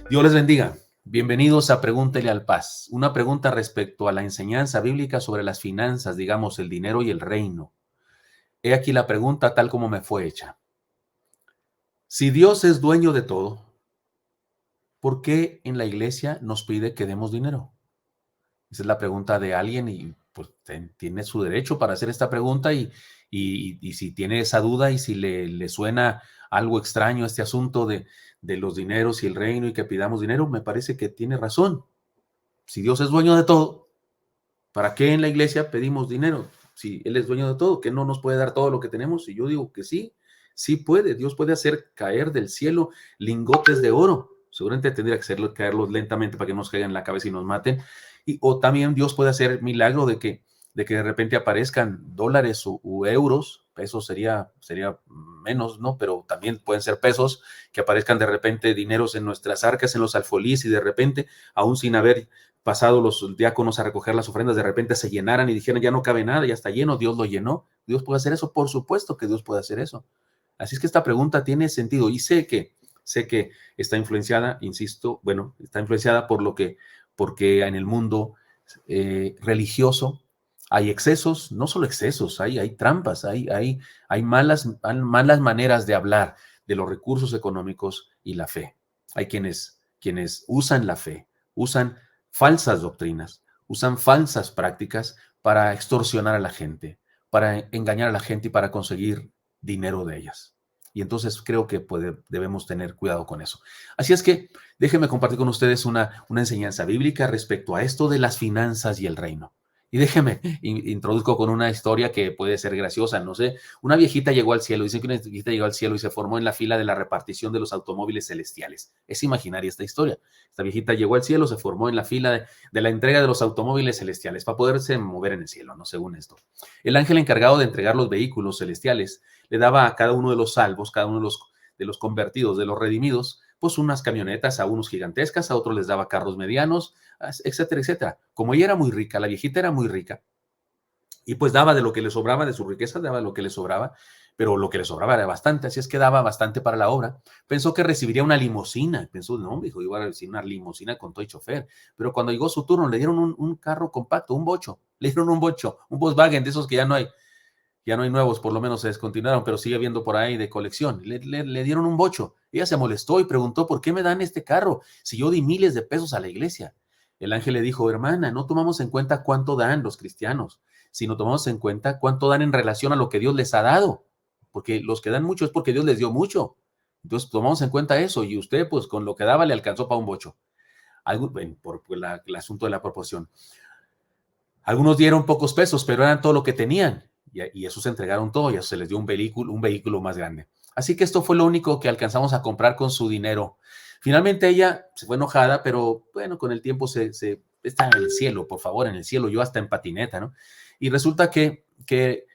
Dios les bendiga. Bienvenidos a Pregúntele al Paz. Una pregunta respecto a la enseñanza bíblica sobre las finanzas, digamos, el dinero y el reino. He aquí la pregunta tal como me fue hecha. Si Dios es dueño de todo, ¿por qué en la iglesia nos pide que demos dinero? Esa es la pregunta de alguien y pues tiene su derecho para hacer esta pregunta y si tiene esa duda y si le suena algo extraño este asunto de los dineros y el reino y que pidamos dinero, me parece que tiene razón. Si Dios es dueño de todo, ¿para qué en la iglesia pedimos dinero? Si Él es dueño de todo, ¿que no nos puede dar todo lo que tenemos? Y yo digo que sí, sí puede. Dios puede hacer caer del cielo lingotes de oro. Seguramente tendría que hacerlo, caerlos lentamente para que no nos caigan en la cabeza y nos maten. O también Dios puede hacer el milagro de que de repente aparezcan dólares u euros, pesos sería menos, ¿no? Pero también pueden ser pesos, que aparezcan de repente dineros en nuestras arcas, en los alfolíes y de repente, aún sin haber pasado los diáconos a recoger las ofrendas, de repente se llenaran y dijeran, ya no cabe nada, ya está lleno, Dios lo llenó. Dios puede hacer eso, por supuesto que Dios puede hacer eso. Así es que esta pregunta tiene sentido y sé que está influenciada, insisto, bueno, está influenciada porque en el mundo religioso hay excesos, no solo excesos, hay trampas, hay malas maneras de hablar de los recursos económicos y la fe. Hay quienes usan la fe, usan falsas doctrinas, usan falsas prácticas para extorsionar a la gente, para engañar a la gente y para conseguir dinero de ellas. Y entonces creo que debemos tener cuidado con eso. Así es que déjenme compartir con ustedes una enseñanza bíblica respecto a esto de las finanzas y el reino. Y déjenme introduzco con una historia que puede ser graciosa, no sé. Una viejita llegó al cielo, dicen que una viejita llegó al cielo y se formó en la fila de la repartición de los automóviles celestiales. Es imaginaria esta historia. Esta viejita llegó al cielo, se formó en la fila de la entrega de los automóviles celestiales para poderse mover en el cielo, ¿no? Según esto. El ángel encargado de entregar los vehículos celestiales le daba a cada uno de los salvos, cada uno de los convertidos, de los redimidos, pues unas camionetas, a unos gigantescas, a otros les daba carros medianos, etcétera, etcétera. Como ella era muy rica, la viejita era muy rica, y pues daba de lo que le sobraba, de su riqueza, daba lo que le sobraba, pero lo que le sobraba era bastante, así es que daba bastante para la obra. Pensó que recibiría una limusina, pensó, no, dijo, iba a recibir una limusina con todo y chofer, pero cuando llegó su turno le dieron un carro compacto, un bocho, le dieron un bocho, un Volkswagen, de esos que ya no hay nuevos, por lo menos se descontinuaron, pero sigue habiendo por ahí de colección. Le dieron un bocho. Ella se molestó y preguntó, ¿por qué me dan este carro si yo di miles de pesos a la iglesia? El ángel le dijo, hermana, no tomamos en cuenta cuánto dan los cristianos, sino tomamos en cuenta cuánto dan en relación a lo que Dios les ha dado, porque los que dan mucho es porque Dios les dio mucho. Entonces tomamos en cuenta eso y usted pues con lo que daba le alcanzó para un bocho. Por el asunto de la proporción. Algunos dieron pocos pesos, pero eran todo lo que tenían. Y esos se entregaron todo y a eso se les dio un vehículo más grande. Así que esto fue lo único que alcanzamos a comprar con su dinero. Finalmente ella se fue enojada, pero bueno, con el tiempo está en el cielo, por favor, en el cielo, yo hasta en patineta, ¿no? Y resulta que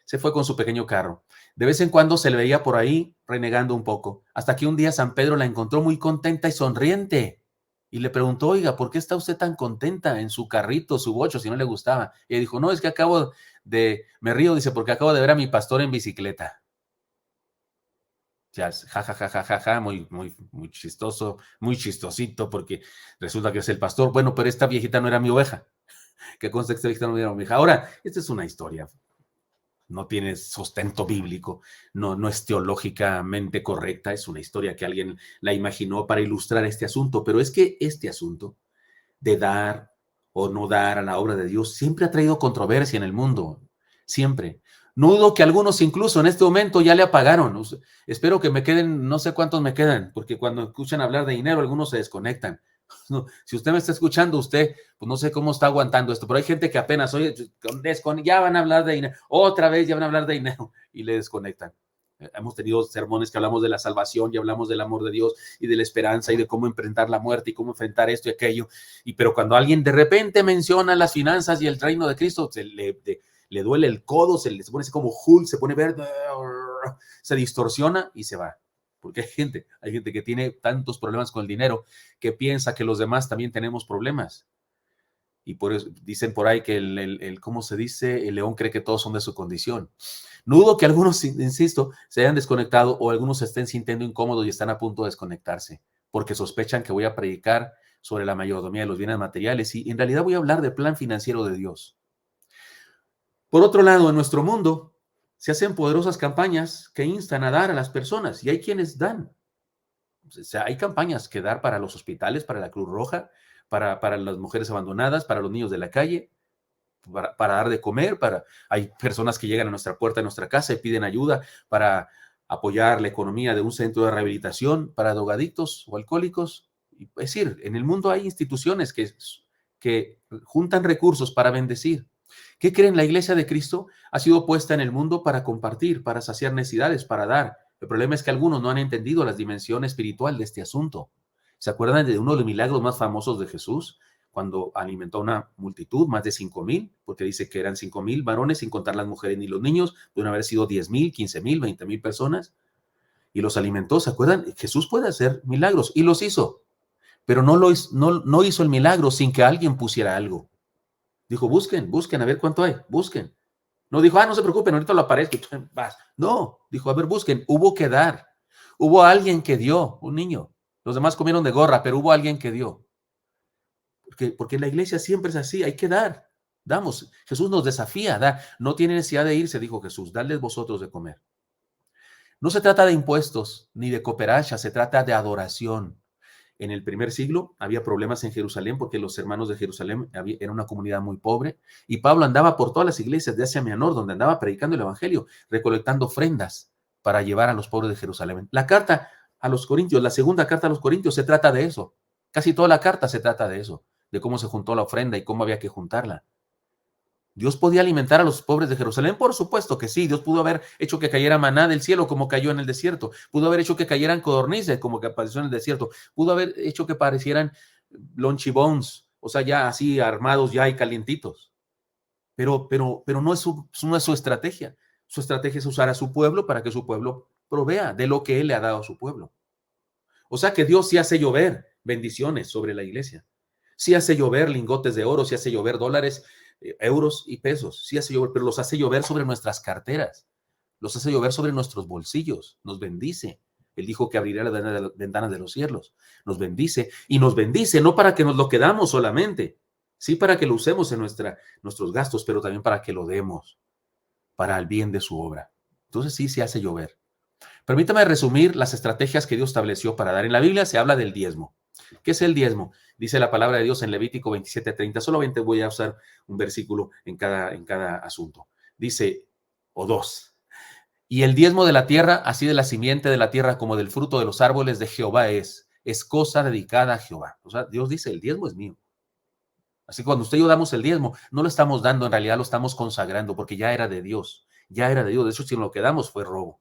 se fue con su pequeño carro. De vez en cuando se le veía por ahí renegando un poco, hasta que un día San Pedro la encontró muy contenta y sonriente. Y le preguntó, oiga, ¿por qué está usted tan contenta en su carrito, su bocho, si no le gustaba? Y ella dijo, no, es que me río, dice, porque acabo de ver a mi pastor en bicicleta. Ya, ja, ja, ja, ja, ja, ja, muy, muy, muy chistoso, muy chistosito, porque resulta que es el pastor. Bueno, pero esta viejita no era mi oveja. Que consta que esta viejita no era mi oveja. Ahora, esta es una historia, no tiene sustento bíblico, no es teológicamente correcta, es una historia que alguien la imaginó para ilustrar este asunto, pero es que este asunto de dar o no dar a la obra de Dios siempre ha traído controversia en el mundo, siempre. No dudo que algunos incluso en este momento ya le apagaron. Espero que me queden, no sé cuántos me quedan, porque cuando escuchan hablar de dinero, algunos se desconectan. No, si usted me está escuchando, usted, pues no sé cómo está aguantando esto, pero hay gente que apenas, oye, ya van a hablar de dinero, otra vez ya van a hablar de dinero y le desconectan. Hemos tenido sermones que hablamos de la salvación y hablamos del amor de Dios y de la esperanza y de cómo enfrentar la muerte y cómo enfrentar esto y aquello. Pero cuando alguien de repente menciona las finanzas y el reino de Cristo, le duele el codo, se pone así como Hulk, se pone verde, se distorsiona y se va. Porque hay gente que tiene tantos problemas con el dinero que piensa que los demás también tenemos problemas. Y por eso dicen por ahí que ¿cómo se dice? El león cree que todos son de su condición. No dudo que algunos, insisto, se hayan desconectado o algunos se estén sintiendo incómodos y están a punto de desconectarse. porque sospechan que voy a predicar sobre la mayordomía de los bienes materiales y en realidad voy a hablar del plan financiero de Dios. Por otro lado, en nuestro mundo se hacen poderosas campañas que instan a dar a las personas y hay quienes dan. O sea, hay campañas que dar para los hospitales, para la Cruz Roja, para las mujeres abandonadas, para los niños de la calle, para dar de comer, hay personas que llegan a nuestra puerta de nuestra casa y piden ayuda para apoyar la economía de un centro de rehabilitación para drogadictos o alcohólicos. Es decir, en el mundo hay instituciones que juntan recursos para bendecir. ¿Qué creen? La Iglesia de Cristo ha sido puesta en el mundo para compartir, para saciar necesidades, para dar. El problema es que algunos no han entendido la dimensión espiritual de este asunto. ¿Se acuerdan de uno de los milagros más famosos de Jesús? Cuando alimentó a una multitud, más de 5,000, porque dice que eran 5,000 varones, sin contar las mujeres ni los niños, deben haber sido 10,000, 15,000, 20,000 personas, y los alimentó. ¿Se acuerdan? Jesús puede hacer milagros, y los hizo, pero no hizo el milagro sin que alguien pusiera algo. Dijo, busquen, a ver cuánto hay, busquen. No dijo, no se preocupen, ahorita lo aparezco. No, dijo, a ver, busquen. Hubo que dar. Hubo alguien que dio, un niño. Los demás comieron de gorra, pero hubo alguien que dio. Porque en la iglesia siempre es así, hay que dar. Damos. Jesús nos desafía, da. No tiene necesidad de irse, dijo Jesús, dadles vosotros de comer. No se trata de impuestos ni de cooperacha, se trata de adoración. En el primer siglo había problemas en Jerusalén porque los hermanos de Jerusalén era una comunidad muy pobre y Pablo andaba por todas las iglesias de Asia Menor donde andaba predicando el evangelio, recolectando ofrendas para llevar a los pobres de Jerusalén. La carta a los Corintios, la segunda carta a los Corintios se trata de eso. Casi toda la carta se trata de eso, de cómo se juntó la ofrenda y cómo había que juntarla. ¿Dios podía alimentar a los pobres de Jerusalén? Por supuesto que sí. Dios pudo haber hecho que cayera maná del cielo como cayó en el desierto. Pudo haber hecho que cayeran codornices como que apareció en el desierto. Pudo haber hecho que parecieran lunchy bones, o sea, ya así armados ya y calientitos. Pero no es su estrategia. Su estrategia es usar a su pueblo para que su pueblo provea de lo que Él le ha dado a su pueblo. O sea que Dios sí hace llover bendiciones sobre la iglesia. Sí hace llover lingotes de oro, sí hace llover dólares, euros y pesos, sí hace llover, pero los hace llover sobre nuestras carteras, los hace llover sobre nuestros bolsillos, nos bendice. Él dijo que abriría las ventanas de los cielos, nos bendice y nos bendice no para que nos lo quedamos solamente, sí para que lo usemos en nuestros gastos, pero también para que lo demos para el bien de su obra. Entonces sí se hace llover. Permítame resumir las estrategias que Dios estableció para dar. En la Biblia se habla del diezmo. ¿Qué es el diezmo? Dice la palabra de Dios en Levítico 27:30. Solamente voy a usar un versículo en cada asunto. Dice, o dos. Y el diezmo de la tierra, así de la simiente de la tierra como del fruto de los árboles de Jehová es cosa dedicada a Jehová. O sea, Dios dice, el diezmo es mío. Así que cuando usted y yo damos el diezmo, no lo estamos dando, en realidad lo estamos consagrando porque ya era de Dios. Ya era de Dios. De hecho, si lo que damos fue robo.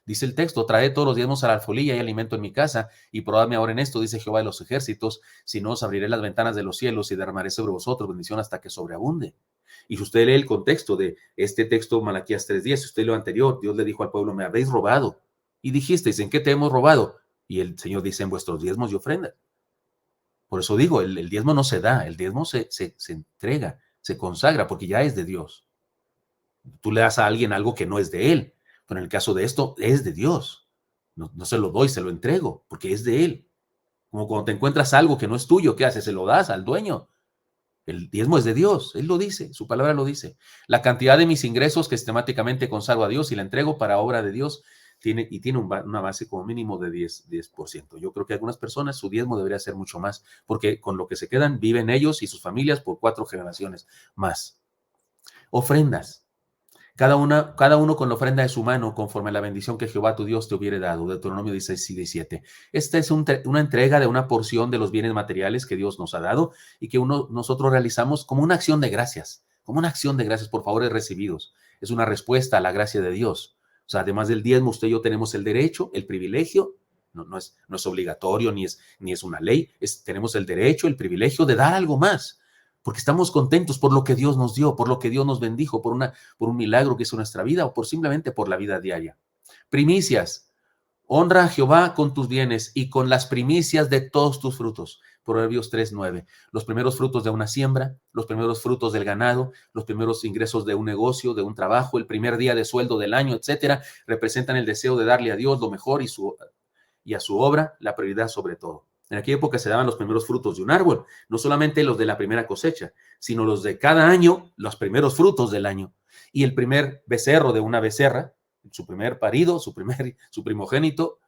Dice el texto, traed todos los diezmos a la alfolía y alimento en mi casa, y probadme ahora en esto, dice Jehová de los ejércitos, si no os abriré las ventanas de los cielos y derramaré sobre vosotros bendición hasta que sobreabunde. Y si usted lee el contexto de este texto, Malaquías 3:10, si usted lee lo anterior, Dios le dijo al pueblo, me habéis robado. Y dijisteis, ¿en qué te hemos robado? Y el Señor dice, en vuestros diezmos y ofrendas. Por eso digo, el diezmo no se da, el diezmo se entrega, se consagra, porque ya es de Dios. Tú le das a alguien algo que no es de él. Pero en el caso de esto, es de Dios. No se lo doy, se lo entrego, porque es de Él. Como cuando te encuentras algo que no es tuyo, ¿qué haces? Se lo das al dueño. El diezmo es de Dios, Él lo dice, su palabra lo dice. La cantidad de mis ingresos que sistemáticamente consagro a Dios y la entrego para obra de Dios tiene una base como mínimo de 10%. Yo creo que algunas personas su diezmo debería ser mucho más, porque con lo que se quedan viven ellos y sus familias por 4 generaciones más. Ofrendas. Cada uno con la ofrenda de su mano, conforme a la bendición que Jehová tu Dios te hubiere dado. Deuteronomio 16 y 17. Esta es una entrega de una porción de los bienes materiales que Dios nos ha dado y que nosotros realizamos como una acción de gracias, por favores recibidos. Es una respuesta a la gracia de Dios. O sea, además del diezmo, usted y yo tenemos el derecho, el privilegio, no es obligatorio ni es una ley, tenemos el derecho, el privilegio de dar algo más. Porque estamos contentos por lo que Dios nos dio, por lo que Dios nos bendijo, por un milagro que hizo nuestra vida o simplemente por la vida diaria. Primicias. Honra a Jehová con tus bienes y con las primicias de todos tus frutos. Proverbios 3:9. Los primeros frutos de una siembra, los primeros frutos del ganado, los primeros ingresos de un negocio, de un trabajo, el primer día de sueldo del año, etcétera, representan el deseo de darle a Dios lo mejor y y a su obra la prioridad sobre todo. En aquella época se daban los primeros frutos de un árbol, no solamente los de la primera cosecha, sino los de cada año, los primeros frutos del año. Y el primer becerro de una becerra, su primer parido, su primogénito,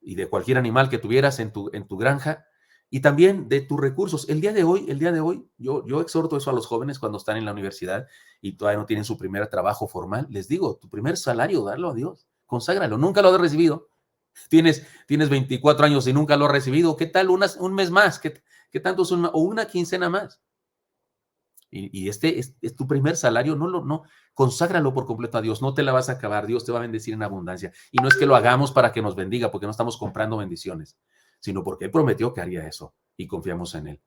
y de cualquier animal que tuvieras en tu granja, y también de tus recursos. El día de hoy, yo exhorto eso a los jóvenes cuando están en la universidad y todavía no tienen su primer trabajo formal. Les digo, tu primer salario, darlo a Dios, conságralo. Nunca lo has recibido. Tienes 24 años y nunca lo has recibido. ¿Qué tal un mes más? ¿Qué tanto es o una quincena más? Y este es tu primer salario, no, conságralo por completo a Dios, no te la vas a acabar, Dios te va a bendecir en abundancia. Y no es que lo hagamos para que nos bendiga, porque no estamos comprando bendiciones, sino porque Él prometió que haría eso y confiamos en Él.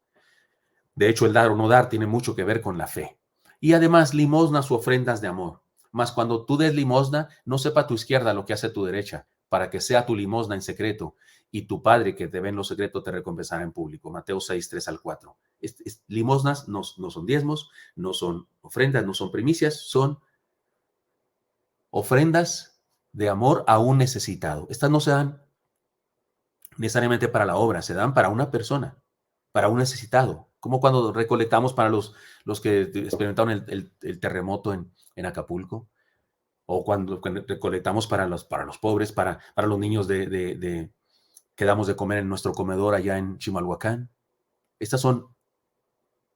De hecho, el dar o no dar tiene mucho que ver con la fe. Y además, limosnas u ofrendas de amor. Mas cuando tú des limosna, no sepa tu izquierda lo que hace tu derecha, para que sea tu limosna en secreto, y tu Padre que te ve en lo secreto te recompensará en público. Mateo 6, 3 al 4. Limosnas no son diezmos, no son ofrendas, no son primicias, son ofrendas de amor a un necesitado. Estas no se dan necesariamente para la obra, se dan para una persona, para un necesitado. Como cuando recolectamos para los que experimentaron el terremoto en Acapulco, o cuando recolectamos para los pobres, para los niños que damos de comer en nuestro comedor allá en Chimalhuacán. Estas son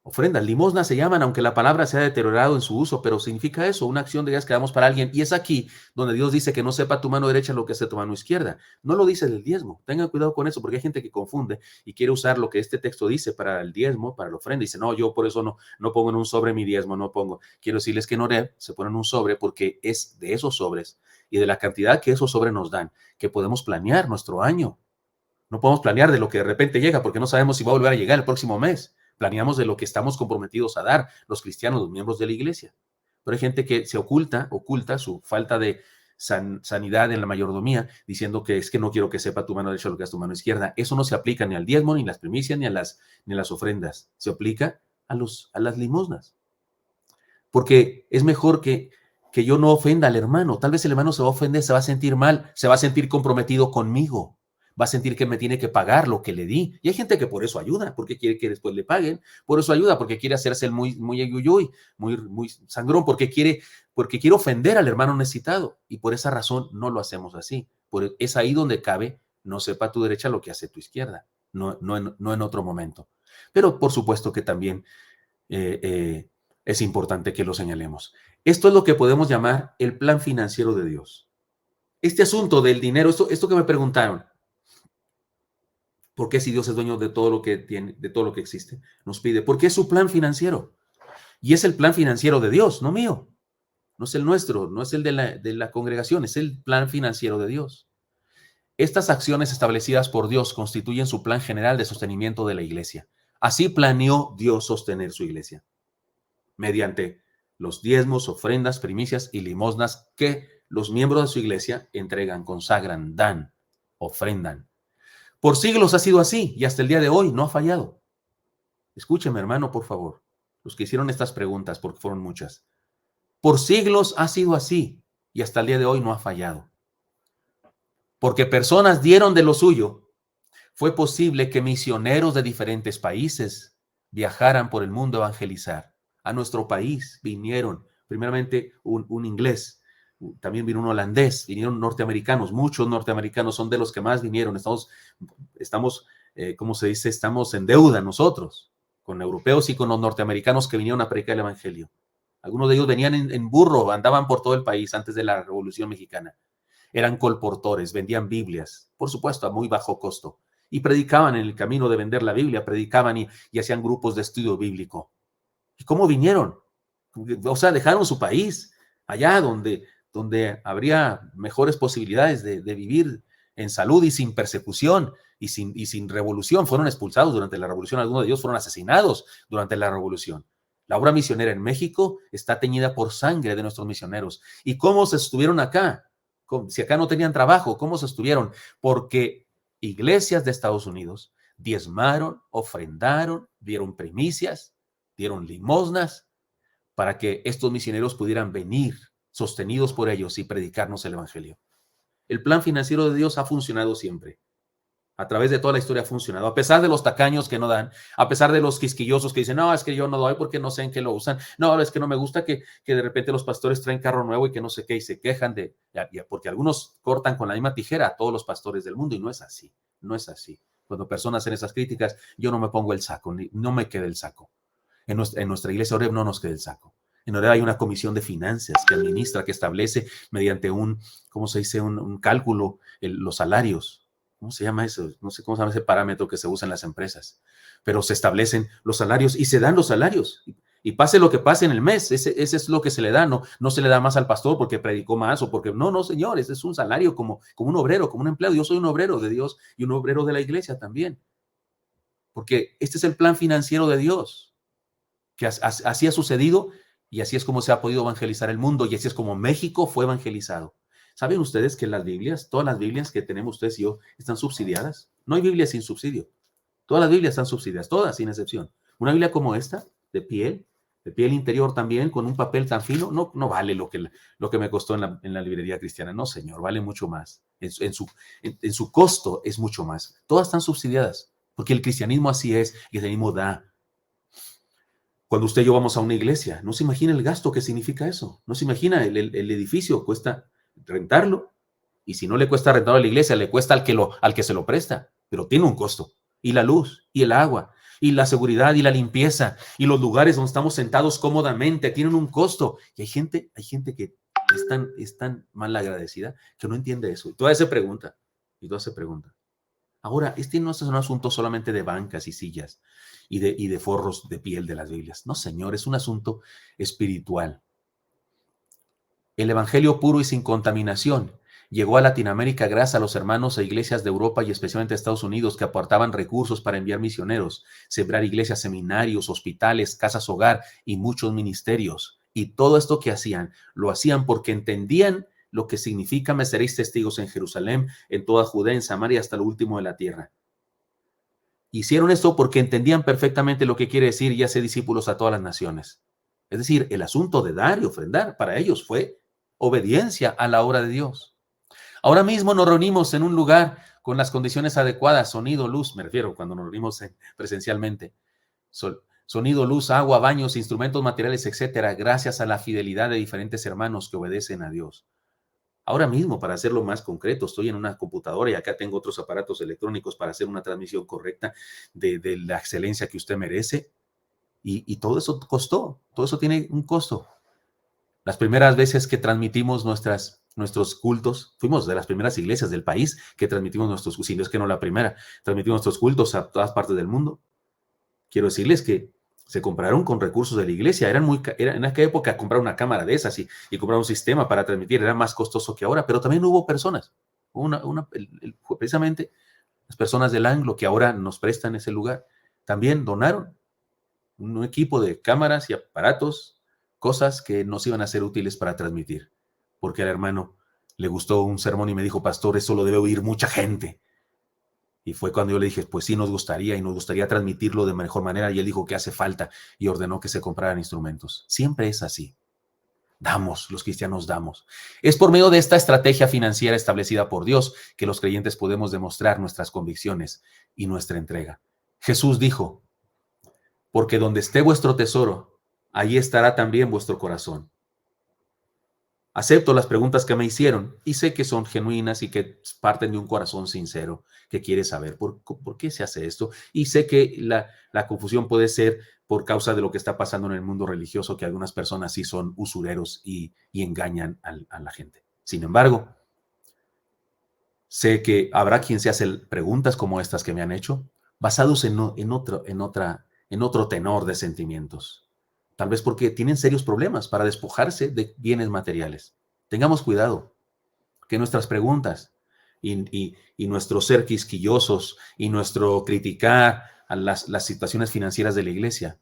ofrendas, limosnas se llaman, aunque la palabra se ha deteriorado en su uso, pero significa eso, una acción de gracias que damos para alguien. Y es aquí donde Dios dice que no sepa tu mano derecha lo que hace tu mano izquierda. No lo dice del diezmo. Tengan cuidado con eso, porque hay gente que confunde y quiere usar lo que este texto dice para el diezmo, para la ofrenda. Dice, no, yo por eso no pongo en un sobre mi diezmo, no pongo. Quiero decirles que en Oreb se pone en un sobre porque es de esos sobres y de la cantidad que esos sobres nos dan, que podemos planear nuestro año. No podemos planear de lo que de repente llega, porque no sabemos si va a volver a llegar el próximo mes. Planeamos de lo que estamos comprometidos a dar los cristianos, los miembros de la iglesia. Pero hay gente que se oculta su falta de sanidad en la mayordomía, diciendo que es que no quiero que sepa tu mano derecha lo que es tu mano izquierda. Eso no se aplica ni al diezmo, ni a las primicias, ni a las ofrendas. Se aplica a las limosnas. Porque es mejor que yo no ofenda al hermano. Tal vez el hermano se va a ofender, se va a sentir mal, se va a sentir comprometido conmigo, va a sentir que me tiene que pagar lo que le di. Y hay gente que por eso ayuda, porque quiere que después le paguen. Por eso ayuda, porque quiere hacerse el muy yuyuy, muy sangrón, porque quiere ofender al hermano necesitado. Y por esa razón no lo hacemos así. Es ahí donde cabe, no sepa tu derecha lo que hace tu izquierda, no en otro momento. Pero por supuesto que también es importante que lo señalemos. Esto es lo que podemos llamar el plan financiero de Dios. Este asunto del dinero, esto que me preguntaron, ¿por qué si Dios es dueño de todo lo que tiene, de todo lo que existe? Nos pide, ¿por qué es su plan financiero? Y es el plan financiero de Dios, no mío. No es el nuestro, no es el de la congregación, es el plan financiero de Dios. Estas acciones establecidas por Dios constituyen su plan general de sostenimiento de la iglesia. Así planeó Dios sostener su iglesia, mediante los diezmos, ofrendas, primicias y limosnas que los miembros de su iglesia entregan, consagran, dan, ofrendan. Por siglos ha sido así y hasta el día de hoy no ha fallado. Escúcheme, hermano, por favor, los que hicieron estas preguntas, porque fueron muchas. Por siglos ha sido así y hasta el día de hoy no ha fallado. Porque personas dieron de lo suyo, fue posible que misioneros de diferentes países viajaran por el mundo a evangelizar. A nuestro país vinieron, primeramente, un inglés, también vino un holandés, vinieron norteamericanos, muchos norteamericanos son de los que más vinieron. Estamos ¿cómo se dice? Estamos en deuda nosotros, con europeos y con los norteamericanos que vinieron a predicar el evangelio. Algunos de ellos venían en burro, andaban por todo el país antes de la Revolución Mexicana. Eran colportores, vendían Biblias, por supuesto, a muy bajo costo. Y predicaban en el camino de vender la Biblia, predicaban y hacían grupos de estudio bíblico. ¿Y cómo vinieron? O sea, dejaron su país, allá donde habría mejores posibilidades de vivir en salud y sin persecución y sin revolución. Fueron expulsados durante la revolución, algunos de ellos fueron asesinados durante la revolución. La obra misionera en México está teñida por sangre de nuestros misioneros. ¿Y cómo se estuvieron acá? Si acá no tenían trabajo, ¿cómo se estuvieron? Porque iglesias de Estados Unidos diezmaron, ofrendaron, dieron primicias, dieron limosnas para que estos misioneros pudieran venir sostenidos por ellos y predicarnos el evangelio. El plan financiero de Dios ha funcionado siempre. A través de toda la historia ha funcionado. A pesar de los tacaños que no dan, a pesar de los quisquillosos que dicen, no, es que yo no doy porque no sé en qué lo usan. No, es que no me gusta que de repente los pastores traen carro nuevo y que no sé qué y se quejan porque algunos cortan con la misma tijera a todos los pastores del mundo y no es así. No es así. Cuando personas hacen esas críticas, yo no me pongo el saco, no me queda el saco. En nuestra iglesia Oreb no nos queda el saco. En Oreb hay una comisión de finanzas que administra, que establece mediante ¿cómo se dice? Un cálculo, los salarios. ¿Cómo se llama eso? No sé cómo se llama ese parámetro que se usa en las empresas, pero se establecen los salarios y se dan los salarios. Y pase lo que pase en el mes, ese es lo que se le da, no se le da más al pastor porque predicó más o porque, no, señor, ese es un salario como un obrero, como un empleado. Yo soy un obrero de Dios y un obrero de la iglesia también, porque este es el plan financiero de Dios, que así ha sucedido y así es como se ha podido evangelizar el mundo y así es como México fue evangelizado. ¿Saben ustedes que las Biblias, todas las Biblias que tenemos ustedes y yo, están subsidiadas? No hay Biblia sin subsidio. Todas las Biblias están subsidiadas, todas sin excepción. Una Biblia como esta, de piel interior también, con un papel tan fino, no vale lo que me costó en la librería cristiana. No, señor, vale mucho más. En su costo es mucho más. Todas están subsidiadas, porque el cristianismo así es, el cristianismo da. Cuando usted y yo vamos a una iglesia, no se imagina el gasto que significa eso. No se imagina el edificio, cuesta rentarlo. Y si no le cuesta rentarlo a la iglesia, le cuesta al que se lo presta. Pero tiene un costo. Y la luz, y el agua, y la seguridad, y la limpieza, y los lugares donde estamos sentados cómodamente, tienen un costo. Y hay gente que es tan mal agradecida que no entiende eso. Y toda se pregunta. Ahora, este no es un asunto solamente de bancas y sillas y de forros de piel de las Biblias. No, señor, es un asunto espiritual. El evangelio puro y sin contaminación llegó a Latinoamérica gracias a los hermanos e iglesias de Europa y especialmente de Estados Unidos que aportaban recursos para enviar misioneros, sembrar iglesias, seminarios, hospitales, casas hogar y muchos ministerios. Y todo esto que hacían, lo hacían porque entendían lo que significa: me seréis testigos en Jerusalén, en toda Judea, en Samaria, hasta lo último de la tierra. Hicieron esto porque entendían perfectamente lo que quiere decir y hacer discípulos a todas las naciones. Es decir, el asunto de dar y ofrendar para ellos fue obediencia a la obra de Dios. Ahora mismo nos reunimos en un lugar con las condiciones adecuadas, sonido, luz, me refiero cuando nos reunimos presencialmente, sonido, luz, agua, baños, instrumentos materiales, etcétera, gracias a la fidelidad de diferentes hermanos que obedecen a Dios. Ahora mismo, para hacerlo más concreto, estoy en una computadora y acá tengo otros aparatos electrónicos para hacer una transmisión correcta de la excelencia que usted merece. Y todo eso costó, todo eso tiene un costo. Las primeras veces que transmitimos nuestros cultos, fuimos de las primeras iglesias del país que transmitimos nuestros cultos, si no es que no la primera, transmitimos nuestros cultos a todas partes del mundo. Quiero decirles que se compraron con recursos de la iglesia. En aquella época comprar una cámara de esas y comprar un sistema para transmitir era más costoso que ahora, pero también hubo personas. Precisamente las personas del Anglo que ahora nos prestan ese lugar, también donaron un equipo de cámaras y aparatos, cosas que nos iban a ser útiles para transmitir. Porque al hermano le gustó un sermón y me dijo: pastor, eso lo debe oír mucha gente. Y fue cuando yo le dije: pues sí, nos gustaría transmitirlo de mejor manera. Y él dijo que hace falta y ordenó que se compraran instrumentos. Siempre es así. Damos, los cristianos damos. Es por medio de esta estrategia financiera establecida por Dios que los creyentes podemos demostrar nuestras convicciones y nuestra entrega. Jesús dijo: porque donde esté vuestro tesoro, allí estará también vuestro corazón. Acepto las preguntas que me hicieron y sé que son genuinas y que parten de un corazón sincero que quiere saber por qué se hace esto. Y sé que la confusión puede ser por causa de lo que está pasando en el mundo religioso, que algunas personas sí son usureros y engañan a la gente. Sin embargo, sé que habrá quien se hace preguntas como estas que me han hecho, basados en otro tenor de sentimientos. Tal vez porque tienen serios problemas para despojarse de bienes materiales. Tengamos cuidado, que nuestras preguntas y nuestro ser quisquillosos y nuestro criticar a las situaciones financieras de la iglesia,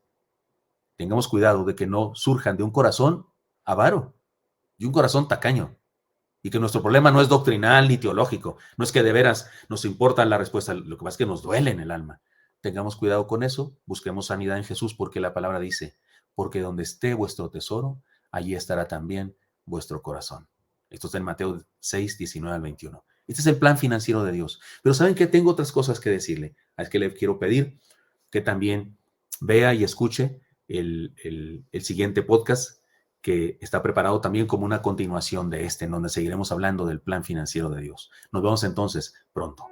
tengamos cuidado de que no surjan de un corazón avaro y un corazón tacaño. Y que nuestro problema no es doctrinal ni teológico, no es que de veras nos importa la respuesta, lo que pasa es que nos duele en el alma. Tengamos cuidado con eso, busquemos sanidad en Jesús, porque la palabra dice: porque donde esté vuestro tesoro, allí estará también vuestro corazón. Esto está en Mateo 6, 19 al 21. Este es el plan financiero de Dios. Pero ¿saben qué? Tengo otras cosas que decirle. Es que le quiero pedir que también vea y escuche el siguiente podcast que está preparado también como una continuación de este, en donde seguiremos hablando del plan financiero de Dios. Nos vemos entonces pronto.